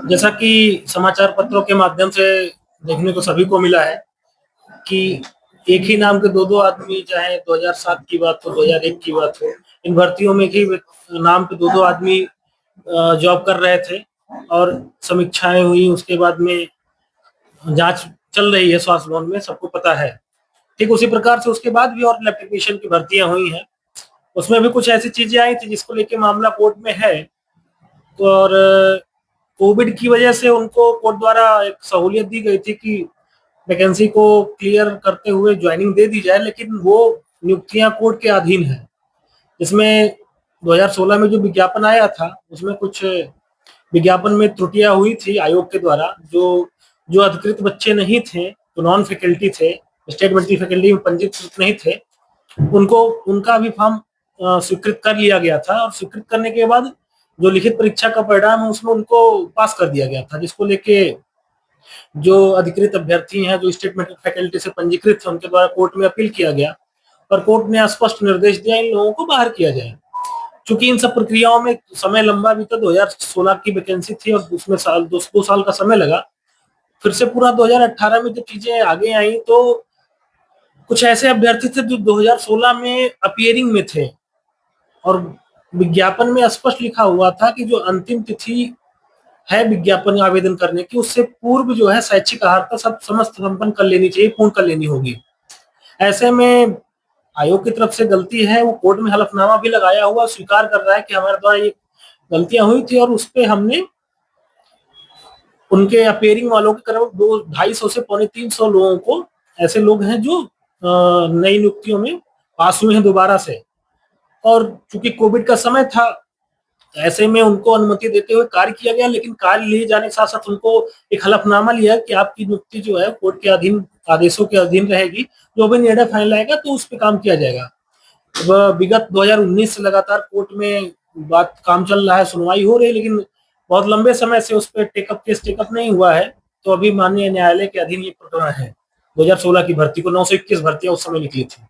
जैसा कि समाचार पत्रों के माध्यम से देखने को सभी को मिला है कि एक ही नाम के दो दो आदमी, चाहे 2007 की बात हो, 2001 की बात हो, इन भर्तियों में ही नाम पे दो दो आदमी जॉब कर रहे थे और समीक्षाएं हुई। उसके बाद में जांच चल रही है स्वास्थ्य भवन में, सबको पता है। ठीक उसी प्रकार से उसके बाद भी और लैब टेक्नीशियन की भर्तियां हुई हैं। उसमें भी कुछ ऐसी चीजें आई थी जिसको लेके मामला कोर्ट में है। और कोविड की वजह से उनको कोर्ट द्वारा एक सहूलियत दी गई थी कि वैकेंसी को क्लियर करते हुए ज्वाइनिंग दे दी जाए, लेकिन वो नियुक्तियां कोर्ट के अधीन है। जिसमें 2016 में जो विज्ञापन आया था उसमें कुछ विज्ञापन में त्रुटियां हुई थी आयोग के द्वारा। जो जो अधिकृत बच्चे नहीं थे, जो नॉन फैकल्टी थे, स्टेट मेडिकल फैकल्टी में पंजीकृत नहीं थे, उनको उनका भी फॉर्म स्वीकृत कर लिया गया था। और स्वीकृत करने के बाद जो लिखित परीक्षा का परिणाम है उसमें उनको पास कर दिया गया था, जिसको लेके जो अधिकृत अभ्यर्थी हैं, जो स्टेट मेडिकल फैकल्टी से पंजीकृत थे, उनके द्वारा कोर्ट में अपील किया गया और कोर्ट ने स्पष्ट निर्देश दिया इन लोगों को बाहर किया जाए। चूंकि इन सब प्रक्रियाओं में समय लंबा बीता, 2016 की वैकेंसी थी और उसमें दो साल का समय लगा। फिर से पूरा 2018 में जब चीजें आगे आई तो कुछ ऐसे अभ्यर्थी थे जो 2016 में अपीयरिंग में थे और विज्ञापन में स्पष्ट लिखा हुआ था कि जो अंतिम तिथि है विज्ञापन आवेदन करने की, उससे पूर्व जो है शैक्षिक अर्हता सब समस्त संपन्न कर लेनी चाहिए, पूर्ण कर लेनी होगी। ऐसे में आयोग की तरफ से गलती है, वो कोर्ट में हलफनामा भी लगाया हुआ, स्वीकार कर रहा है कि हमारे द्वारा ये गलतियां हुई थी और उस पर हमने उनके अपेयरिंग वालों के करीब 250 से 350 लोगों को, ऐसे लोग हैं जो नई नियुक्तियों में पास हुए हैं दोबारा से। और चूंकि कोविड का समय था, ऐसे में उनको अनुमति देते हुए कार्य किया गया, लेकिन कार्य लिए जाने के साथ साथ उनको एक हलफनामा लिया कि आपकी नियुक्ति जो है कोर्ट के अधीन, आदेशों के अधीन रहेगी। जो भी निर्णय फाइनल आएगा तो उस पर काम किया जाएगा। विगत 2019 से लगातार कोर्ट में बात काम चल रहा है, सुनवाई हो रही है, लेकिन बहुत लंबे समय से उस पर केस टेकअप नहीं हुआ है। तो अभी माननीय न्यायालय के अधीन ये प्रकरण है। 2016 की भर्ती को 921 भर्तियां उस समय निकली थी।